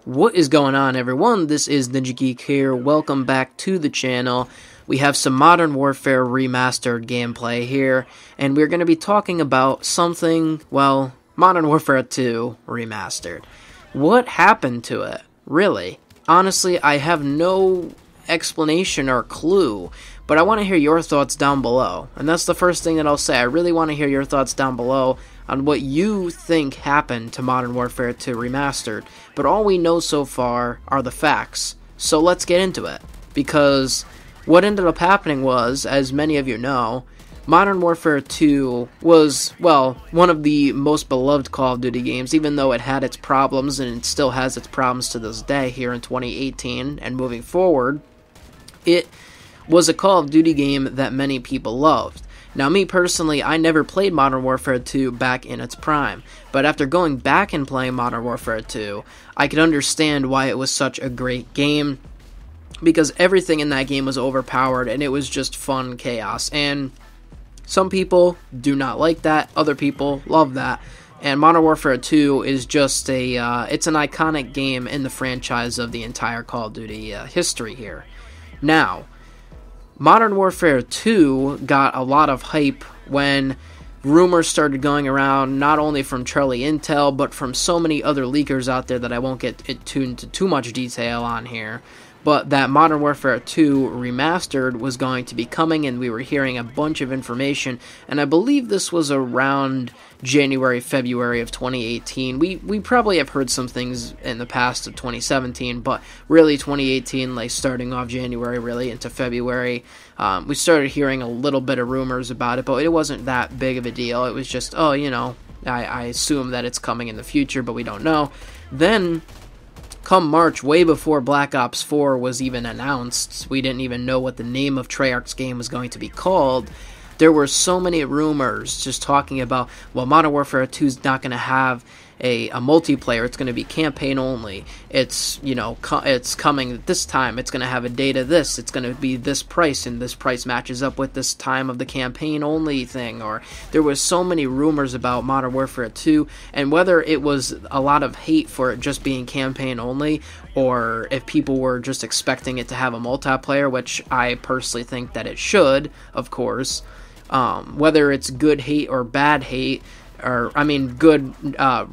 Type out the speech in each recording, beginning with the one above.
What is going on, everyone? This is NinjaGeek here. Welcome back to the channel. We have some Modern Warfare Remastered gameplay here, and we're going to be talking about something, well, Modern Warfare 2 Remastered. What happened to it? Really? Honestly, I have no explanation or clue, but I want to hear your thoughts down below. And that's the first thing that I'll say. I really want to hear your thoughts down below on what you think happened to Modern Warfare 2 Remastered. But all we know so far are the facts. So let's get into it. Because what ended up happening was, as many of you know, Modern Warfare 2 was, well, one of the most beloved Call of Duty games, even though it had its problems, and it still has its problems to this day here in 2018 and moving forward. It was a Call of Duty game that many people loved. Now, me personally, I never played Modern Warfare 2 back in its prime, but after going back and playing Modern Warfare 2, I could understand why it was such a great game, because everything in that game was overpowered, and it was just fun chaos, and some people do not like that, other people love that, and Modern Warfare 2 is just it's an iconic game in the franchise of the entire Call of Duty history here. Now, Modern Warfare 2 got a lot of hype when rumors started going around, not only from Charlie Intel, but from so many other leakers out there that I won't get into too much detail on here, but that Modern Warfare 2 Remastered was going to be coming, and we were hearing a bunch of information, and I believe this was around January, February of 2018. We probably have heard some things in the past of 2017, but really 2018, like starting off January really into February, we started hearing a little bit of rumors about it, but it wasn't that big of a deal. It was just, oh, you know, I assume that it's coming in the future, but we don't know. Then come March, way before Black Ops 4 was even announced, we didn't even know what the name of Treyarch's game was going to be called. There were so many rumors just talking about, well, Modern Warfare 2 is not going to have a multiplayer, it's going to be campaign only, it's, you know, it's coming at this time, it's going to have a date of this, it's going to be this price, and this price matches up with this time of the campaign only thing, or there was so many rumors about Modern Warfare 2, and whether it was a lot of hate for it just being campaign only, or if people were just expecting it to have a multiplayer, which I personally think that it should, of course, whether it's good hate or bad hate, or I mean good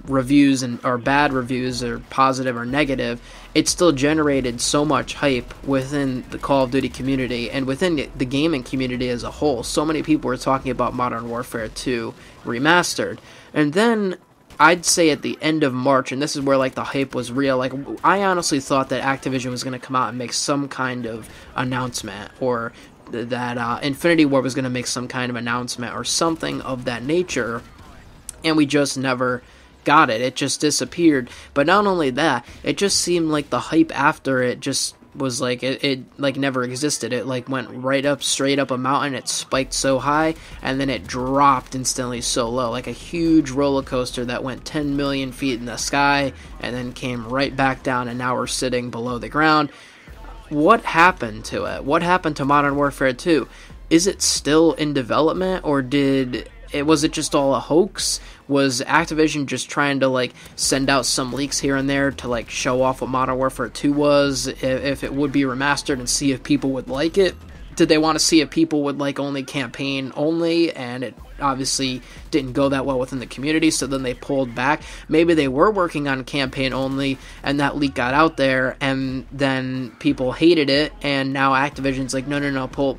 reviews or bad reviews, or positive or negative, it still generated so much hype within the Call of Duty community and within the gaming community as a whole. So many people were talking about Modern Warfare 2 Remastered. And then I'd say at the end of March, and this is where like the hype was real, like I honestly thought that Activision was going to come out and make some kind of announcement, or that Infinity Ward was going to make some kind of announcement or something of that nature, and we just never got it. It just disappeared. But not only that, it just seemed like the hype after it just was like, it like never existed. It like went right up, straight up a mountain, it spiked so high, and then it dropped instantly so low, like a huge roller coaster that went 10 million feet in the sky, and then came right back down, and now we're sitting below the ground. What happened to it? What happened to Modern Warfare 2? Is it still in development, or was it just all a hoax? Was Activision just trying to like send out some leaks here and there to like show off what Modern Warfare 2 was, if it would be remastered, and see if people would like it? Did they want to see if people would like only campaign only, and it obviously didn't go that well within the community, so then they pulled back? Maybe they were working on campaign only, and that leak got out there, and then people hated it, and now Activision's like, no, pull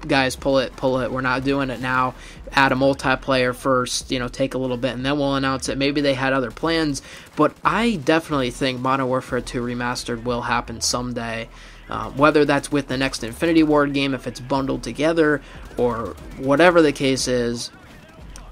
it, we're not doing it now, add a multiplayer first, you know, take a little bit, and then we'll announce it. Maybe they had other plans, but I definitely think Modern Warfare 2 Remastered will happen someday. Whether that's with the next Infinity Ward game, if it's bundled together, or whatever the case is,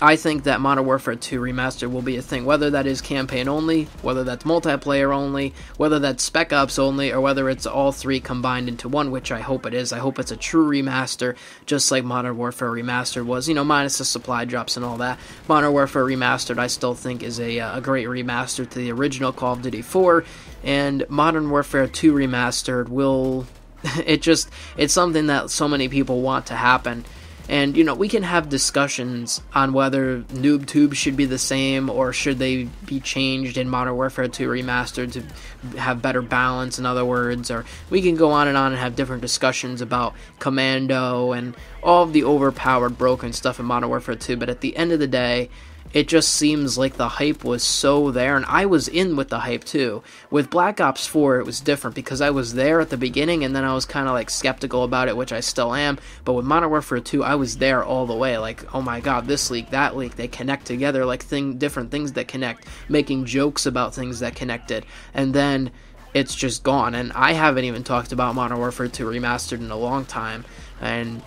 I think that Modern Warfare 2 Remastered will be a thing, whether that is campaign only, whether that's multiplayer only, whether that's Spec Ops only, or whether it's all three combined into one, which I hope it is. I hope it's a true remaster, just like Modern Warfare Remastered was, you know, minus the supply drops and all that. Modern Warfare Remastered I still think is a great remaster to the original Call of Duty 4, and Modern Warfare 2 Remastered will, it's something that so many people want to happen. And, we can have discussions on whether noob tubes should be the same or should they be changed in Modern Warfare 2 Remastered to have better balance, in other words. Or we can go on and have different discussions about Commando and all of the overpowered, broken stuff in Modern Warfare 2. But at the end of the day, it just seems like the hype was so there, and I was in with the hype too. With Black Ops 4, it was different because I was there at the beginning, and then I was kind of like skeptical about it, which I still am. But with Modern Warfare 2, I was there all the way. Like, oh my god, this leak, that leak, they connect together, like different things that connect, making jokes about things that connected, and then it's just gone. And I haven't even talked about Modern Warfare 2 Remastered in a long time, and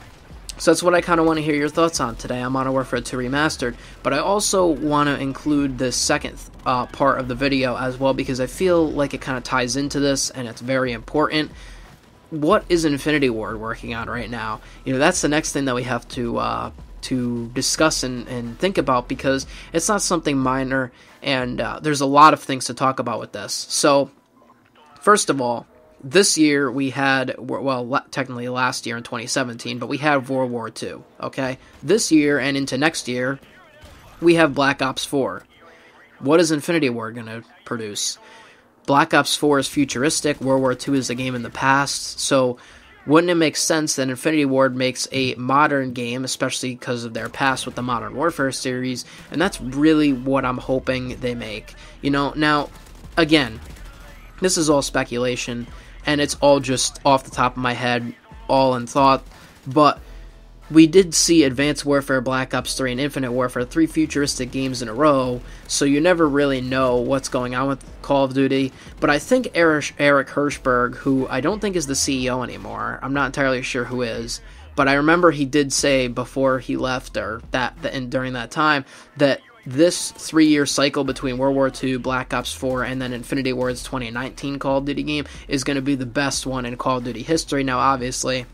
so that's what I kind of want to hear your thoughts on today on Modern Warfare 2 Remastered. But I also want to include the second part of the video as well, because I feel like it kind of ties into this, and it's very important. What is Infinity Ward working on right now? That's the next thing that we have to discuss and think about, because it's not something minor, and there's a lot of things to talk about with this. So, first of all, this year we had, well, technically last year in 2017, but we had World War II, okay? This year and into next year, we have Black Ops 4. What is Infinity Ward going to produce? Black Ops 4 is futuristic, World War II is a game in the past, so wouldn't it make sense that Infinity Ward makes a modern game, especially because of their past with the Modern Warfare series, and that's really what I'm hoping they make. Now, again, this is all speculation, and it's all just off the top of my head, all in thought, but we did see Advanced Warfare, Black Ops 3, and Infinite Warfare, 3 futuristic games in a row, so you never really know what's going on with Call of Duty. But I think Eric Hirschberg, who I don't think is the CEO anymore, I'm not entirely sure who is, but I remember he did say before he left, or during that time, that this 3-year cycle between World War II, Black Ops 4, and then Infinity Ward's 2019 Call of Duty game is going to be the best one in Call of Duty history. Now, obviously,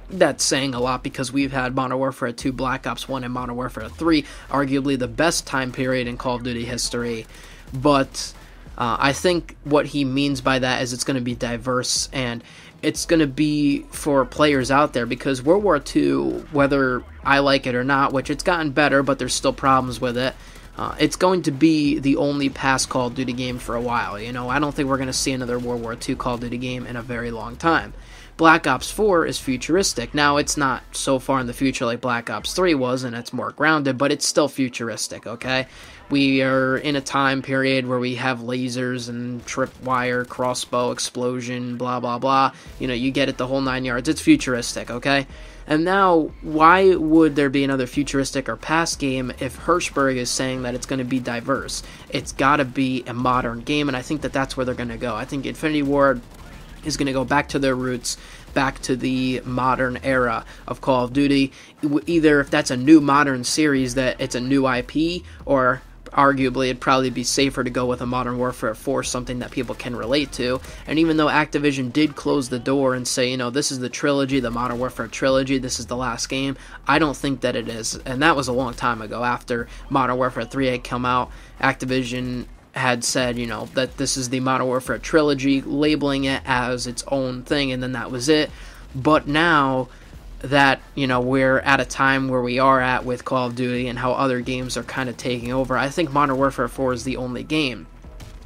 that's saying a lot because we've had Modern Warfare 2, Black Ops 1, and Modern Warfare 3, arguably the best time period in Call of Duty history. But I think what he means by that is it's going to be diverse, and it's going to be for players out there, because World War II, whether I like it or not, which it's gotten better, but there's still problems with it, it's going to be the only past Call of Duty game for a while. I don't think we're going to see another World War II Call of Duty game in a very long time. Black Ops 4 is futuristic. Now, it's not so far in the future like Black Ops 3 was, and it's more grounded, but it's still futuristic, okay? We are in a time period where we have lasers and tripwire, crossbow, explosion, blah, blah, blah. You get it, the whole 9 yards. It's futuristic, okay? And now, why would there be another futuristic or past game if Hirschberg is saying that it's going to be diverse? It's got to be a modern game, and I think that that's where they're going to go. I think Infinity Ward is going to go back to their roots, back to the modern era of Call of Duty. Either if that's a new modern series, that it's a new IP, or arguably it'd probably be safer to go with a Modern Warfare 4, something that people can relate to. And even though Activision did close the door and say, this is the trilogy, the Modern Warfare trilogy, this is the last game, I don't think that it is. And that was a long time ago. After Modern Warfare 3 had come out, Activision had said, that this is the Modern Warfare trilogy, labeling it as its own thing, and then that was it. But now that, we're at a time where we are at with Call of Duty and how other games are kind of taking over, I think Modern Warfare 4 is the only game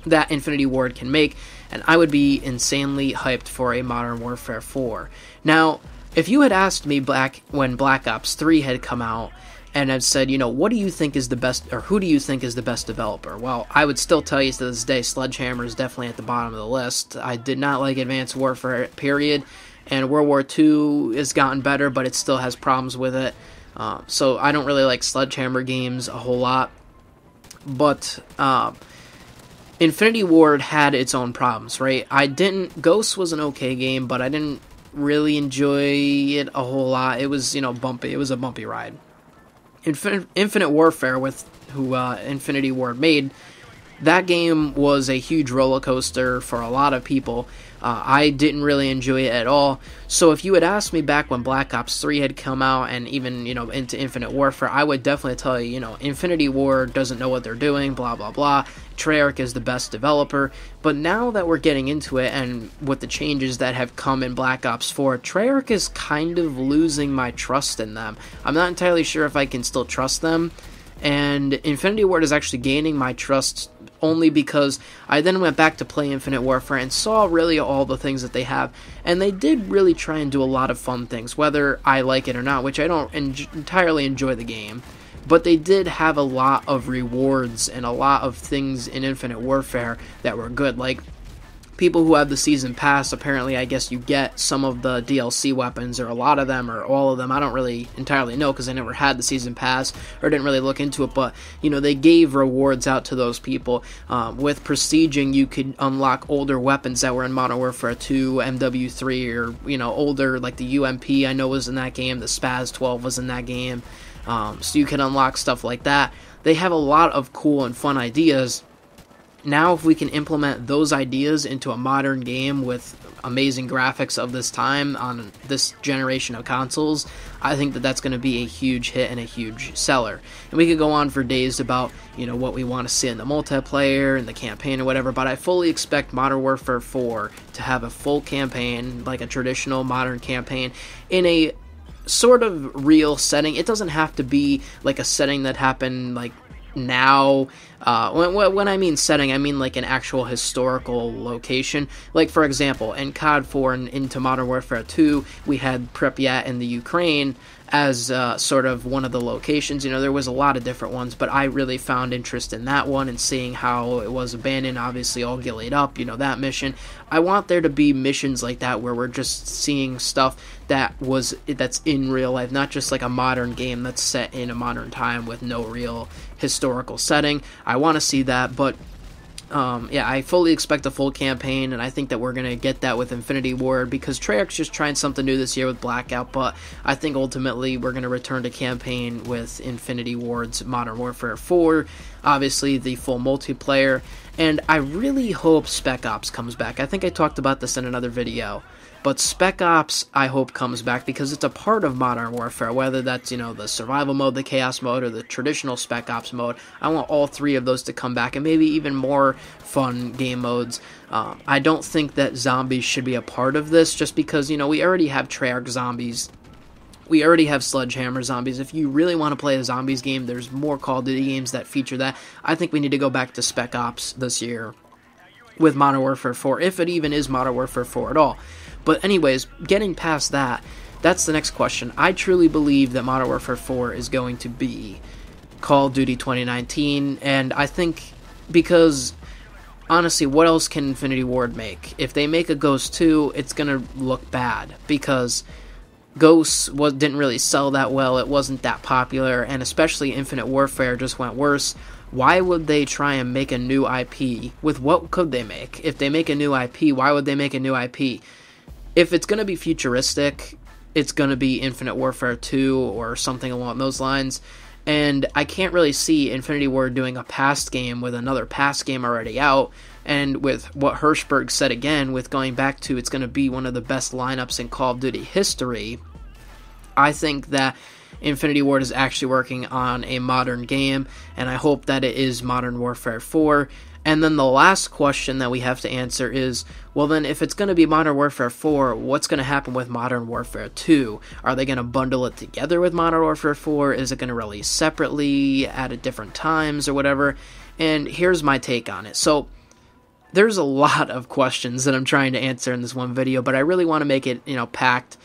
that Infinity Ward can make, and I would be insanely hyped for a Modern Warfare 4. Now, if you had asked me when Black Ops 3 had come out, and had said, what do you think is the best, or who do you think is the best developer? Well, I would still tell you to this day, Sledgehammer is definitely at the bottom of the list. I did not like Advanced Warfare, period, and World War II has gotten better, but it still has problems with it. So I don't really like Sledgehammer games a whole lot. But Infinity Ward had its own problems, right? Ghost was an okay game, but I didn't really enjoy it a whole lot. It was, bumpy. It was a bumpy ride. Infinite Warfare, who Infinity Ward made, that game was a huge roller coaster for a lot of people. I didn't really enjoy it at all. So if you had asked me back when Black Ops 3 had come out, and even, into Infinite Warfare, I would definitely tell you, Infinity Ward doesn't know what they're doing, blah, blah, blah. Treyarch is the best developer. But now that we're getting into it, and with the changes that have come in Black Ops 4, Treyarch is kind of losing my trust in them. I'm not entirely sure if I can still trust them. And Infinity Ward is actually gaining my trust only because I then went back to play Infinite Warfare and saw really all the things that they have. And they did really try and do a lot of fun things, whether I like it or not, which I don't entirely enjoy the game. But they did have a lot of rewards and a lot of things in Infinite Warfare that were good. Like, people who have the Season Pass, apparently, I guess you get some of the DLC weapons, or a lot of them, or all of them. I don't really entirely know, because I never had the Season Pass, or didn't really look into it, but, they gave rewards out to those people. With Prestiging, you could unlock older weapons that were in Modern Warfare 2, MW3, or, older, like the UMP, I know was in that game, the Spaz 12 was in that game, so you can unlock stuff like that. They have a lot of cool and fun ideas. Now, if we can implement those ideas into a modern game with amazing graphics of this time on this generation of consoles, I think that that's going to be a huge hit and a huge seller. And we could go on for days about, what we want to see in the multiplayer and the campaign or whatever, but I fully expect Modern Warfare 4 to have a full campaign, like a traditional modern campaign, in a sort of real setting. It doesn't have to be like a setting that happened, like, now. When I mean setting, I mean like an actual historical location. Like, for example, in COD 4 and into Modern Warfare 2, we had Pripyat in the Ukraine as sort of one of the locations. There was a lot of different ones, but I really found interest in that one and seeing how it was abandoned, obviously all gillied up, that mission. I want there to be missions like that where we're just seeing stuff that's in real life, not just like a modern game that's set in a modern time with no real historical setting. I want to see that, but I fully expect a full campaign, and I think that we're going to get that with Infinity Ward, because Treyarch's just trying something new this year with Blackout, but I think ultimately we're going to return to campaign with Infinity Ward's Modern Warfare 4, obviously the full multiplayer, and I really hope Spec Ops comes back. I think I talked about this in another video, but Spec Ops, I hope, comes back because it's a part of Modern Warfare, whether that's, the survival mode, the chaos mode, or the traditional Spec Ops mode. I want all three of those to come back, and maybe even more fun game modes. I don't think that zombies should be a part of this, just because, we already have Treyarch zombies. We already have Sledgehammer zombies. If you really want to play a zombies game, there's more Call of Duty games that feature that. I think we need to go back to Spec Ops this year with Modern Warfare 4, if it even is Modern Warfare 4 at all. But anyways, getting past that, that's the next question. I truly believe that Modern Warfare 4 is going to be Call of Duty 2019, and I think because, honestly, what else can Infinity Ward make? If they make a Ghost 2, it's going to look bad, because Ghost didn't really sell that well, it wasn't that popular, and especially Infinite Warfare just went worse. Why would they try and make a new IP? With what could they make? If they make a new IP, why would they make a new IP? If it's going to be futuristic, it's going to be Infinite Warfare 2 or something along those lines. And I can't really see Infinity Ward doing a past game with another past game already out. And with what Hirschberg said again, with going back to it's going to be one of the best lineups in Call of Duty history, I think that Infinity Ward is actually working on a modern game, and I hope that it is Modern Warfare 4. And then the last question that we have to answer is, well then, if it's going to be Modern Warfare 4, what's going to happen with Modern Warfare 2? Are they going to bundle it together with Modern Warfare 4? Is it going to release separately at different times or whatever? And here's my take on it. So, there's a lot of questions that I'm trying to answer in this one video, but I really want to make it, packed.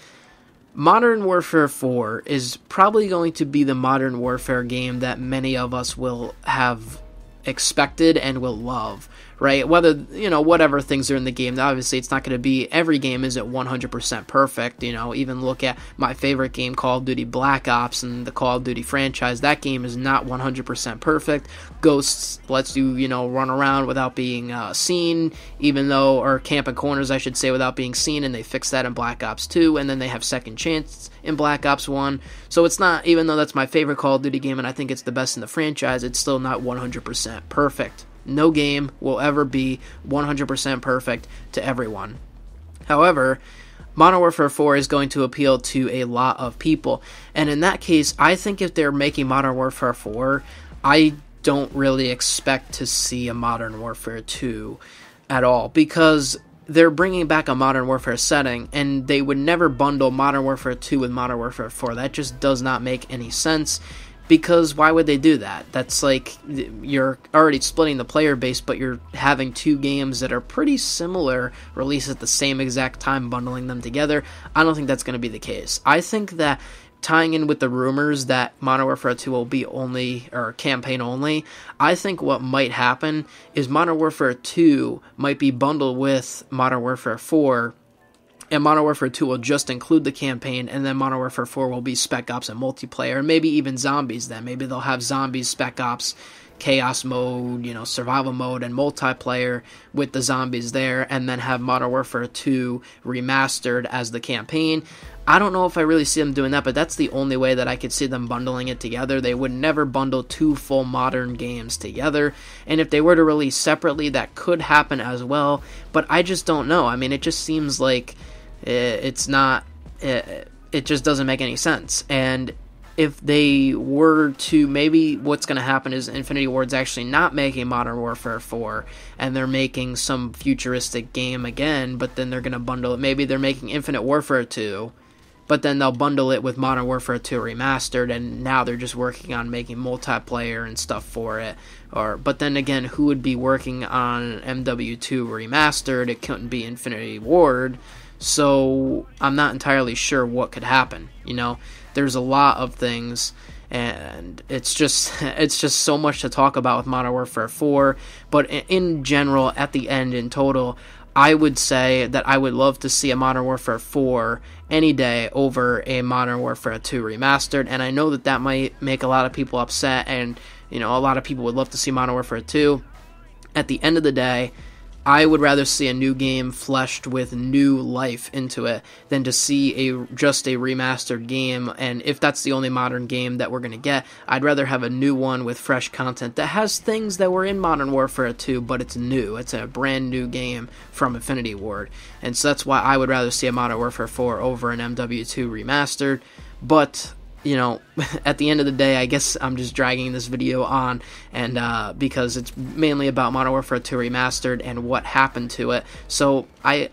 Modern Warfare 4 is probably going to be the Modern Warfare game that many of us will have expected and will love, right? Whether, whatever things are in the game, obviously it's not going to be, every game isn't 100% perfect, even look at my favorite game, Call of Duty Black Ops, and the Call of Duty franchise, that game is not 100% perfect. Ghosts lets you, run around without being seen, or camp in corners, I should say, without being seen, and they fixed that in Black Ops 2, and then they have Second Chance in Black Ops 1, so it's not, even though that's my favorite Call of Duty game, and I think it's the best in the franchise, it's still not 100% perfect. No game will ever be 100% perfect to everyone. However, Modern Warfare 4 is going to appeal to a lot of people, and in that case, I think if they're making Modern Warfare 4, I don't really expect to see a Modern Warfare 2 at all, because they're bringing back a Modern Warfare setting, and they would never bundle Modern Warfare 2 with Modern Warfare 4. That just does not make any sense, because why would they do that? That's like, you're already splitting the player base, but you're having two games that are pretty similar released at the same exact time, bundling them together. I don't think that's going to be the case. I think that tying in with the rumors that Modern Warfare 2 will be only, or campaign only, I think what might happen is Modern Warfare 2 might be bundled with Modern Warfare 4, and Modern Warfare 2 will just include the campaign, and then Modern Warfare 4 will be Spec Ops and multiplayer, and maybe even Zombies then. Maybe they'll have Zombies, Spec Ops, Chaos Mode, Survival Mode, and multiplayer with the Zombies there, and then have Modern Warfare 2 Remastered as the campaign. I don't know if I really see them doing that, but that's the only way that I could see them bundling it together. They would never bundle two full modern games together, and if they were to release separately, that could happen as well, but I just don't know. I mean, it just seems like it just doesn't make any sense. And if they were to, maybe what's going to happen is Infinity Ward's actually not making Modern Warfare 4, and they're making some futuristic game again, but then they're going to bundle it. Maybe they're making Infinite Warfare 2, but then they'll bundle it with Modern Warfare 2 Remastered, and now they're just working on making multiplayer and stuff for it. But then again, who would be working on MW2 Remastered? It couldn't be Infinity Ward, so I'm not entirely sure what could happen. There's a lot of things, and it's just so much to talk about with Modern Warfare 4, but in general, at the end, in total, I would say that I would love to see a Modern Warfare 4 any day over a Modern Warfare 2 Remastered, and I know that that might make a lot of people upset, and a lot of people would love to see Modern Warfare 2. At the end of the day, I would rather see a new game fleshed with new life into it than to see just a remastered game, and if that's the only modern game that we're going to get, I'd rather have a new one with fresh content that has things that were in Modern Warfare 2, but it's new. It's a brand new game from Infinity Ward, and so that's why I would rather see a Modern Warfare 4 over an MW2 Remastered. But at the end of the day, I guess I'm just dragging this video on, and because it's mainly about Modern Warfare 2 Remastered and what happened to it. So I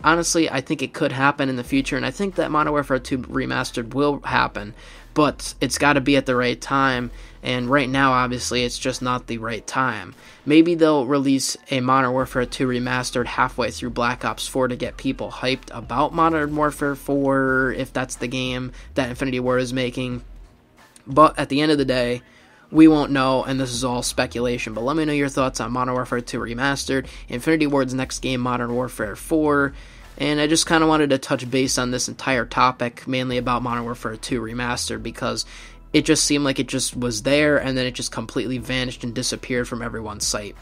think it could happen in the future, and I think that Modern Warfare 2 Remastered will happen, but it's got to be at the right time, and right now, obviously, it's just not the right time. Maybe they'll release a Modern Warfare 2 Remastered halfway through Black Ops 4 to get people hyped about Modern Warfare 4, if that's the game that Infinity Ward is making. But at the end of the day, we won't know, and this is all speculation. But let me know your thoughts on Modern Warfare 2 Remastered, Infinity Ward's next game, Modern Warfare 4, and I just kind of wanted to touch base on this entire topic, mainly about Modern Warfare 2 Remastered, because it just seemed like it just was there, and then it just completely vanished and disappeared from everyone's sight.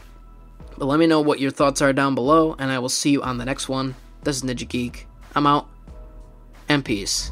But let me know what your thoughts are down below, and I will see you on the next one. This is NinjaGeek. I'm out, and peace.